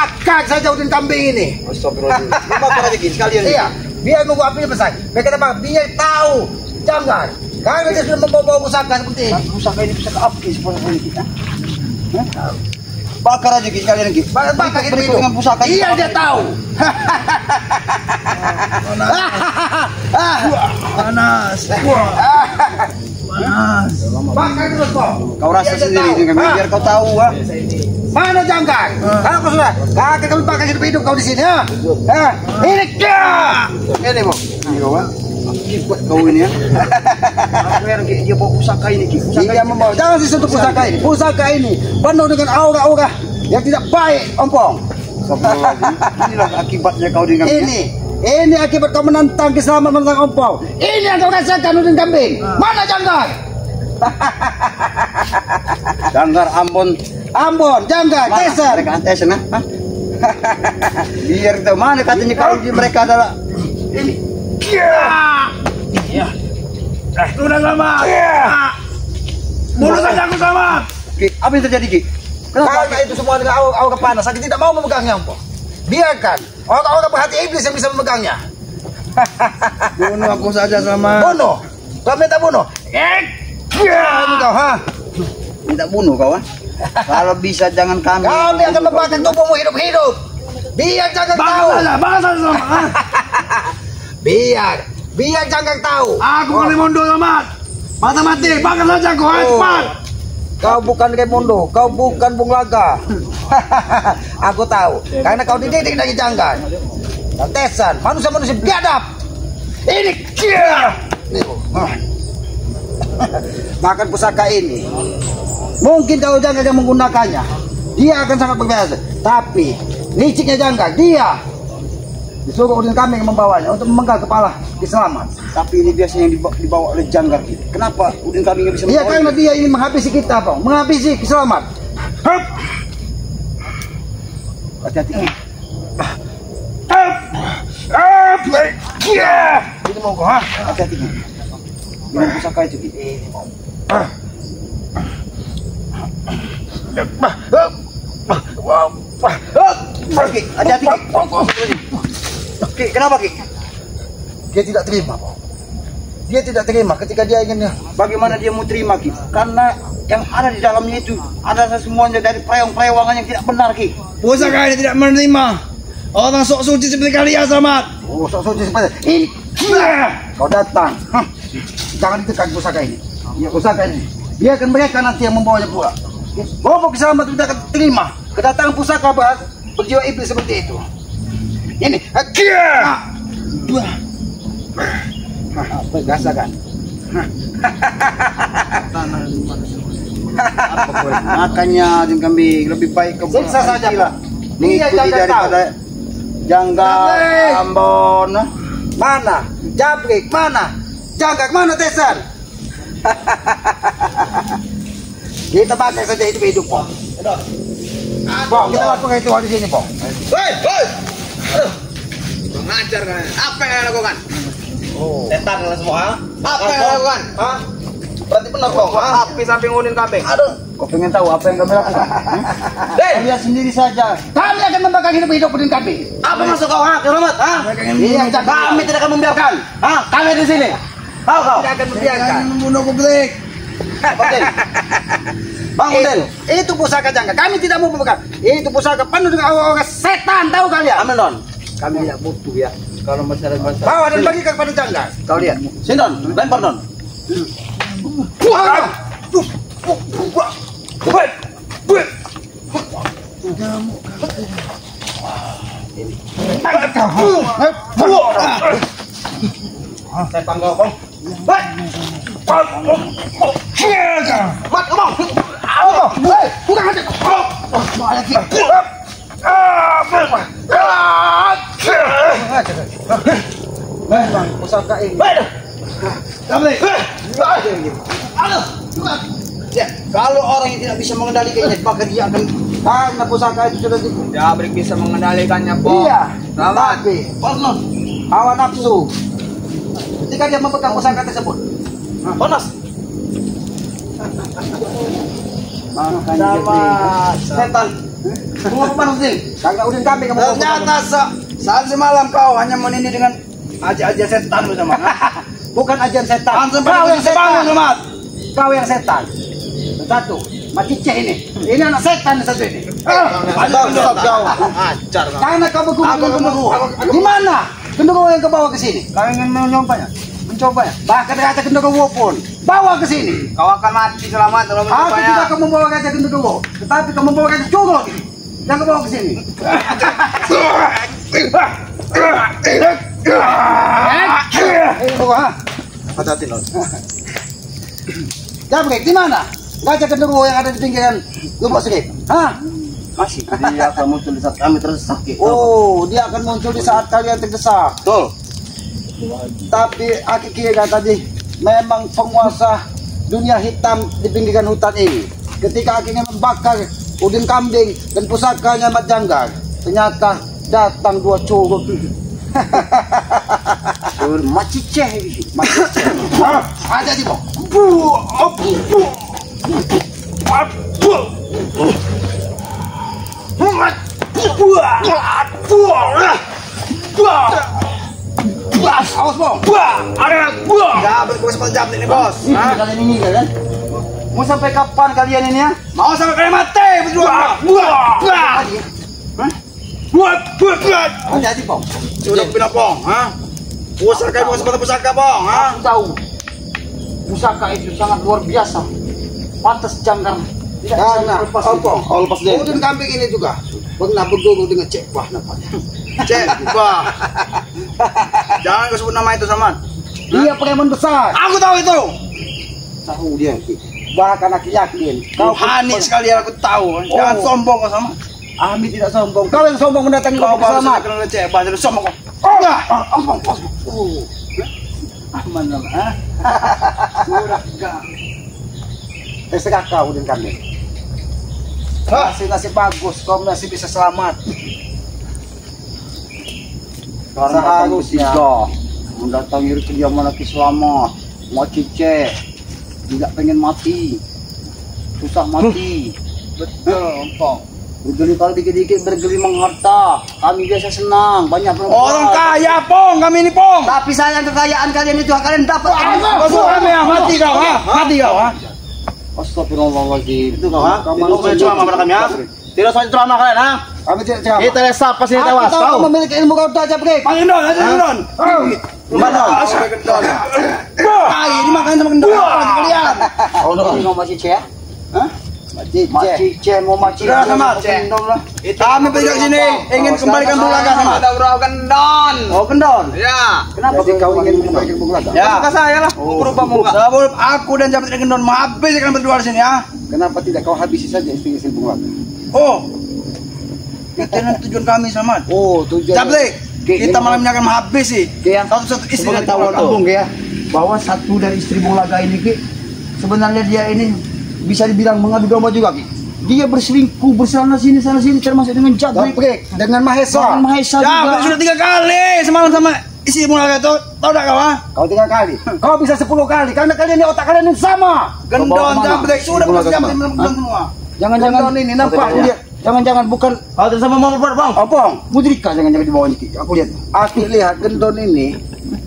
Bakar saja udin kambing ini. Astagfirullahaladzim. Bakar aja Ki sekalian. Iya, biar nunggu apinya besar. Mereka apa? Biar tahu. Jangan. Karena dia sudah membawa pusaka seperti ini. Pusaka ini pusaka apa Ki sebenarnya kita? Bakar aja Ki sekalian Ki. Bakar itu dengan pusaka ini. Iya dia tahu. Panas. Panas. Bakar terus kok. Kau rasa sendiri dengan biar kau tahu ah. Mana jangkar? Kalau kau sudah, kakek kami bakar hidup kau di sini ya. Ini dia. Ini bu. Ini kau ah. Buat kau ini ya. Aku yang dia bawa pusaka ini Ki. Dia membawa. Jangan disentuh pusaka ini. Pusaka ini penuh dengan aura-aura yang tidak baik, Ompong. Inilah akibatnya kau dengan ini akibat kau menantang keselamatan menantang Ompong. Ini yang kau rasakan udin kambing. Mana jangkar? Janggar Ambon, jangkar, Tesan. Mereka Tesan ah. Biar tahu mana katanya kalau mereka adalah Ini. Ya. Sudah selamat. Mulut saja aku selamat. Ki, apa yang terjadi Ki? Karena itu semua dengan aura panas. Saya tidak mau memegangnya, Ompong. Biarkan orang-orang berhati iblis yang bisa memegangnya. Bunuh aku saja selamat. Bunuh. Kau minta bunuh. Ini kau, ha? Minta bunuh kau ah. Kalau bisa jangan kami. Kami akan membakar tubuhmu hidup-hidup. Biar jangan tahu. Bakar saja selamat. Biar jangan tahu. Aku Raimundo selamat. Mata mati, bakar saja kau cepat. Kau bukan Raimundo, kau bukan Bung Laga. Aku tahu, karena kau dididik dari jangkar. Dan Tesan, manusia-manusia biadab. Ini dia. Bahkan pusaka ini, mungkin kalau jangkar yang menggunakannya, dia akan sangat berbahaya. Tapi liciknya jangkar, dia disuruh udin kambing membawanya untuk memenggal kepala diselamat. Tapi ini biasanya dibawa oleh janggar Ki. Kenapa udin kambing bisa Iya membawa? karena dia ingin menghabisi kita, Bang. Menghabisi keselamat. Hati-hati Ki. Ini mau kau, ha? Hati-hati Ki. Dengan pusaka itu Ki. Ki, hati-hati Ki. Ki, kenapa Ki? Dia tidak terima, Bang. Dia tidak terima ketika dia ingin. Bagaimana dia mau terima Ki? Karena yang ada di dalamnya itu ada semuanya dari preong-prewangan yang tidak benar Ki. Pusaka ini tidak menerima orang sok suci seperti kalian selamat. Oh, sok suci seperti ini. Kau datang. Jangan ditekan pusaka ini. Ya, pusaka ini. Biarkan mereka nanti yang membawanya pula. Bawa keselamat tidak akan terima kedatangan pusaka berjiwa iblis seperti itu. Ini. Rasakan. Makanya udin kambing lebih baik kau Siksa saja, Pak. mengikuti daripada janggar Ambon. Mana? Jabrik, mana? Jangkar, mana Tesan? Kita pakai saja hidup Pong. Pong, kita lakukan itu di sini, Pong. Hei. Aduh. Mengajar kan. Apa yang lakukan? Oh. Setan lah semua. Apa yang lakukan? Hah? Berarti benar, Pong. Api samping udin kambing. Aduh. Kau pengen tahu apa yang kami lakukan? Hei. Lihat sendiri saja. Kami akan membakar hidup udin kambing. Apa maksud kau? Selamat. Iya, Kami tidak akan membiarkan. Kami di sini. Tahu kau? tidak akan membiarkan. Membunuh publik. Bang Udin. Itu pusaka jangkar. Kami tidak mau membakar. Itu pusaka penuh dengan orang setan, tahu kalian? Amin Don. Kami tidak butuh ya. Kalau masalah Bawa dan bagikan kepada jangkar. kau lihat. Sini Don, lempar Don. Saya panggil, Bang. Mat, Bang. Bukan mati. Bang, pusaka ini. Ya, kalau orang yang tidak bisa mengendalikannya, maka dia akan Karena pusaka itu sudah di. Jabrik bisa mengendalikannya, Bang. Iya. Selamat. Tapi panas. hawa nafsu. Ketika dia memegang pusaka tersebut, panas. Makanya Sama setan. Mau apa sih? Kagak udin kambing kamu. Ternyata saat semalam kau hanya menini dengan aja setan bersama. Bukan ajian setan. Kau yang setan, Mat. Kau yang setan. Satu, mati cek ini. Ini anak setan satu ini. Ajar kau. Karena kau berguru dengan genderuwo. Di mana? Genderuwo yang kau bawa ke sini. Kau ingin mencobanya? Bahkan kata genderuwo pun bawa ke sini. Kau akan mati selamat kalau Aku tidak mencobanya. akan membawa gajah genderuwo, tetapi kau membawa gajah curut ini. Yang kau bawa ke sini. Hati-hati loh. Jabrik, di mana? Gajah genderuwo yang ada di pinggiran Lubuk Segit. Hah? Masih dia akan muncul di saat kami terdesak. Oh, dia akan muncul di saat kalian terdesak. Betul. Tapi Aki kira tadi memang penguasa dunia hitam di pinggiran hutan ini. Ketika Aki ingin membakar udin kambing dan pusakanya Mat Janggar, ternyata datang dua curut. Maciceh. Ada di bawah. Awas bang. Ya, berkuasa jam ini bos. Kalian ini kan? Mau sampai kapan kalian ini ya? Mau sampai kalian mati berdua. Jadi bang. Sudah pindah pong, ha? Pusaka ibu seperti pusaka pong, ha? Aku tahu pusaka itu sangat luar biasa. Pantas Janggar tidak bisa lepas itu. Oh, lepas deh. Udin kambing ini juga pernah berguru dengan Cek Wah namanya. Cek, wah. Jangan kau sebut nama itu Saman. Dia preman besar. Aku tahu itu. Tahu dia. Bahkan aku yakin. Kau panik sekali aku tahu. Jangan sombong kau sama. Ami tidak sombong. Kau yang sombong mendatangi Kau baru bersama. saja kenal Cek, bahasa lu sombong kau. Ampun. Aman lah. Sudah enggak. Terserah kau Udin kambing. Nasib bagus, kau masih bisa selamat. Karena Seharusnya mendatangi kediaman laki selamat. Mau cice, tidak pengen mati, susah mati. Betul, Empong. Bergeli kalau dikit-dikit bergelimang harta. Kami biasa senang, banyak perempuan. orang kaya pong, kami ini pong. Tapi sayang kekayaan kalian itu kalian dapat. Kau kami ya, mati kau, ha? Mati kau, ha? Astagfirullahaladzim. Itu kau, ha? Kamu Kau boleh ceramah pada kami, ha? Tidak usah ceramah kalian, ha? Kami tidak ceramah. Kita lesap pasti tewas, Aku tahu kau. kau memiliki ilmu kau tajam, Brik. Panggil Don, Don. Mana? Ay, dimakan sama gendong kalian. Oh, ini mau masih cek? Hah? Masih cek, mau masih Sudah sama Cek. Kami pergi ke sini ingin kembalikan bulaga sama. Ada bro gendon. Oh, kendon. Ya. Kenapa kau ingin kembalikan bulaga? Ya, Muka saya lah. Berubah muka. sebelum aku dan Jabat Gendon menghabiskan berdua di sini ya. Kenapa tidak kau habisi saja istri-istri bulaga? Oh, itu yang tujuan kami sama. Oh, tujuan. Jabat, kita malam ini akan menghabisi satu-satu istri dari pengetahuan kampung. Agung ya, bahwa satu dari istri bulaga ini Ki, sebenarnya dia ini bisa dibilang mengadu domba juga Ki. Dia berselingkuh bersana sini termasuk dengan Jabrik, dengan Mahesa. Dengan Mahesa juga. Jabat sudah 3 kali semalam sama istri bulaga itu. Tahu tak kau? Ha? Kau 3 kali, kau bisa 10 kali karena kalian ini otak kalian ini sama. Gendon Jabat sudah bersama Jabat Gendon semua. Jangan-jangan ini nampak dia. Jangan-jangan bukan Kau tidak sama mau Bang. Opong, Mudrika jangan-jangan di bawah ini. Aku lihat Gendon ini,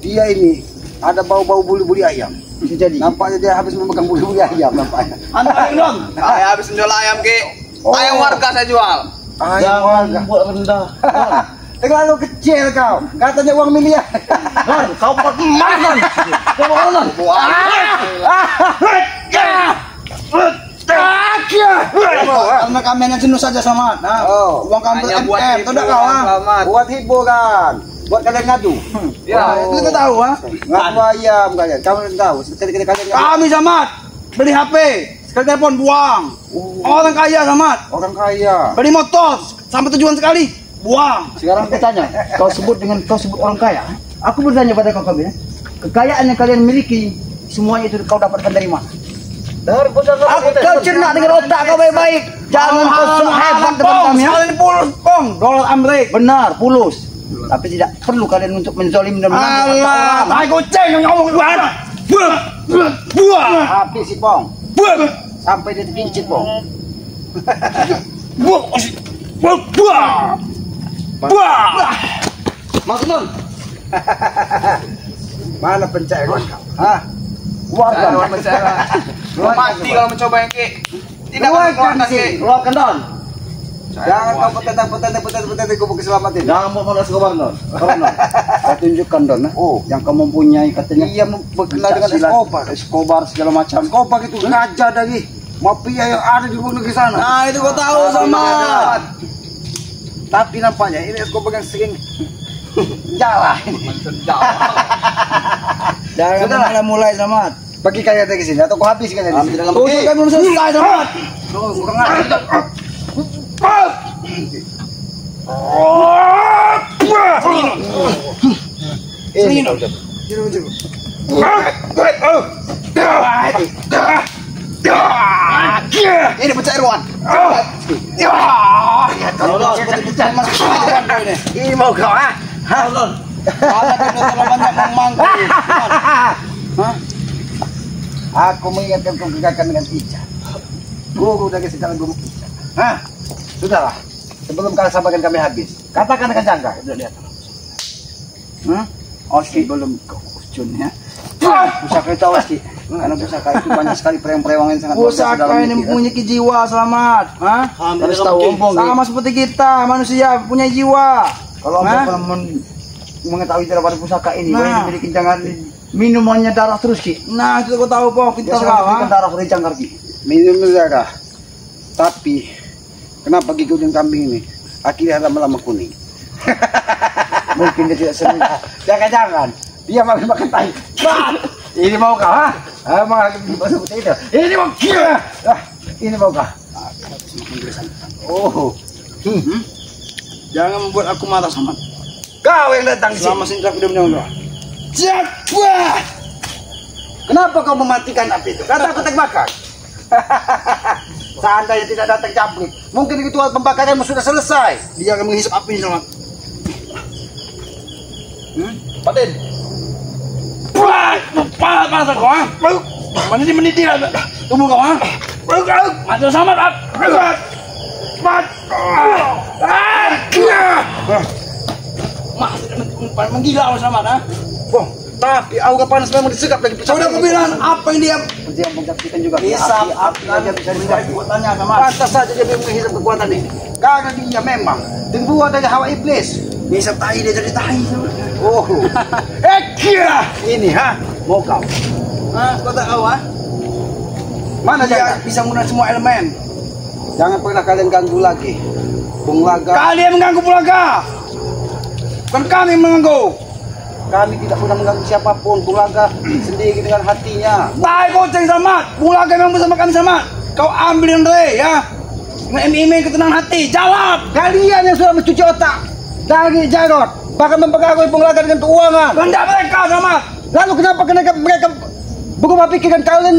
dia ini ada bau-bau bulu-bulu ayam. Bisa jadi. Nampaknya dia habis memakan bulu-bulu ayam nampaknya. Anda Gendon. Saya habis menjual ayam Ki. Oh. Ayam warga saya jual. Ayam warga. buat rendah. Terlalu kecil kau. Katanya uang miliar. Kau buat emas kan? Kau buat emas. Karena kami hanya jenuh saja sama. Nah, Oh. uang kamu Hanya buat MM, tahu tak kau? Ha? selamat. Buat hiburan. Buat kalian ngadu. Ya. Itu kita tahu, ha? Ngadu ayam kalian. Kamu tahu. Sekali-kali kalian ngadu. Kami sama beli HP, sekali telepon buang. Orang kaya sama Orang kaya. beli motor sampai tujuan sekali buang. Sekarang aku tanya, kau sebut orang kaya. Aku bertanya pada kau ya. Kekayaan yang kalian miliki semuanya itu kau dapatkan dari mana? Kau cerna dengan otak kau baik-baik. Jangan kau sok hebat depan kami ya. Sekali pulus, pong, dolar Amerik. Benar, pulus. Tapi tidak perlu kalian untuk menzolim dan Alah, tai kucing yang ngomong buat. Buah. Habis si Pong. Buah. Sampai dia terpincit Pong. Buah. Buah. Masuk non. Mana pencairan kau? Hah? Keluarkan. Mati kalau mencoba yang ke. Tidak akan Keluarkan keluarkan sih. ke. Keluarkan Don. Jangan kau petentang kau keselamatin. Jangan mau kelas keluar Don. Saya tunjukkan Don. Oh. Yang kamu mempunyai katanya. Iya berkenal dengan Escobar segala macam. Escobar itu raja dari mafia yang ada di luar negeri sana. Nah, itu gua tahu sama. Tapi nampaknya ini Escobar yang sering jalan. Jangan mulai Selamat. Bagi kalian dari sini atau kau habis kalian di sini. Tuh, kan belum selesai, Selamat. Kurang ajar. Ini pecah Irwan. Ini mau kau ah? Aku mengingatkan kau gagakan dengan Ica. Guru dari segala guru Ica. Hah? Sudahlah. Sebelum kalian sampaikan kami habis. Katakan dengan jangka. Lihat. Oski belum kau ya. Pusaka itu awas Ki. Karena pusaka itu banyak sekali pereng-perewangan yang sangat Pusaka ini mempunyai jiwa, Selamat. Hah? Harus tahu ompong. Sama seperti kita, manusia punya jiwa. Kalau mengetahui daripada pusaka ini, boleh memiliki jangan minumannya darah terus Ki. Nah, itu gua tahu po, pintar Biasa kau. memberikan darah dari jangkar Ki. minum darah. Tapi kenapa gigi kuning kambing ini akhirnya lama-lama kuning? Mungkin dia tidak senang. Jangan-jangan dia makan tai. Ini mau kau ha? Seperti itu. Ini mau kira. Ini mau kau. Oh. Jangan membuat aku marah sama. Kau yang datang sini. Selama sini aku diam menunggu. Siapa? Kenapa kau mematikan api itu? Kata aku terbakar. Seandainya tidak datang cabrik, mungkin ritual pembakaranmu sudah selesai. Dia akan menghisap api Selamat. Patin. Panas aku ha? Mana sih meniti lah tubuh kau ha? Mati Selamat. Menggila kau Selamat ha? Boh, tapi aura panas memang disekap lagi. Sudah aku bilang apa yang dia Dia menyaksikan juga. hisap api aja bisa dihisap. kekuatannya Selamat. Pantas saja dia menghisap kekuatan ini. Karena dia memang terbuat dari hawa iblis. Hisap tahi dia jadi tahi. Oh. Ini ha? Mau kau? Hah? Kau tak tahu ha? Mana Dia jangan? bisa menggunakan semua elemen. Jangan pernah kalian ganggu lagi. Bung Laga, Kalian mengganggu Pulaga. Bukan kami yang mengganggu. kami tidak pernah mengganggu siapapun. Bung Laga sendiri dengan hatinya. Tai koceng Selamat. Pulaga memang bersama kami Selamat. Kau ambil yang Re ya. Dengan iming-iming ketenangan hati. Jawab. Kalian yang sudah mencuci otak dari Jarod, bahkan mempengaruhi Bung Laga dengan keuangan. Kehendak mereka Selamat. Lalu kenapa mereka berubah pikiran kalian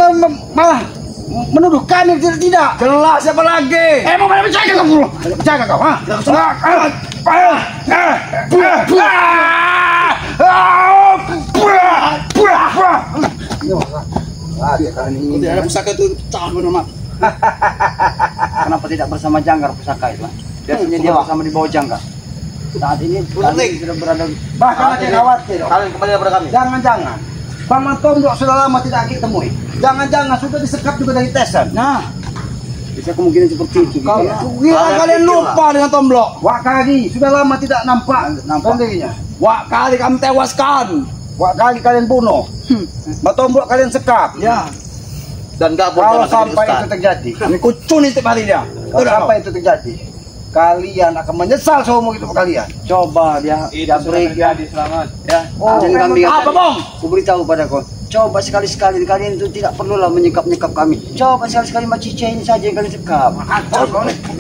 malah menuduh kami tidak? Jelas siapa lagi? Emang mana percaya kamu? Percaya kau? Ha? Tidak ada pusaka itu pecah Selamat. Kenapa tidak bersama Janggar pusaka itu? Biasanya dia bersama di bawah Janggar. Saat ini kalian sudah berada. Bahkan ada yang khawatir. Kalian kembali kepada kami. Jangan-jangan Paman Tomblok sudah lama tidak kita temui. Jangan-jangan sudah disekap juga dari Tesan. Nah, Bisa kemungkinan seperti itu. kalian lupa dengan Tomblok. Wak Kali sudah lama tidak nampak sendirinya. Wak kali kami tewaskan. Wak Kali kalian bunuh. Mbak Tomblok kalian sekap. Ya, Dan gak Kalau sampai itu terjadi, ini kucun setiap hari dia. kalau sampai itu terjadi, kalian akan menyesal seumur hidup kalian. Coba dia break ya. Selamat. Ya. Oh, Jangan memang Apa bang? Aku beritahu padaku, coba sekali-sekali kalian itu tidak perlulah menyekap-nyekap kami. Coba sekali-sekali Macice ini saja yang kalian sekap.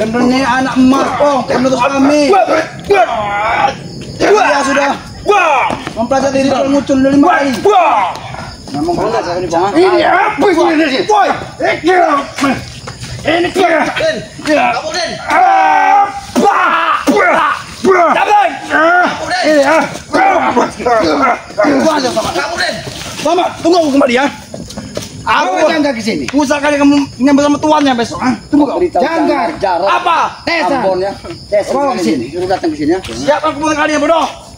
Gendengnya anak emas bang, penutup kami. Dia sudah mempelajari ritual ngucul 5 kali. Memang benar sekali bang. Ini apa ini? Boy, ini kira. Kamu Den. Jangan. Ini ya. Kamu Den. Selamat, tunggu aku kembali ya. Aku Janggar ke sini. pusaka kamu nyambut sama tuannya besok. Tunggu kau. Janggar. Apa? Tesa. Ambon ya. Bawa ke sini. Suruh datang ke sini ya. Siapa kemudian kalian bodoh?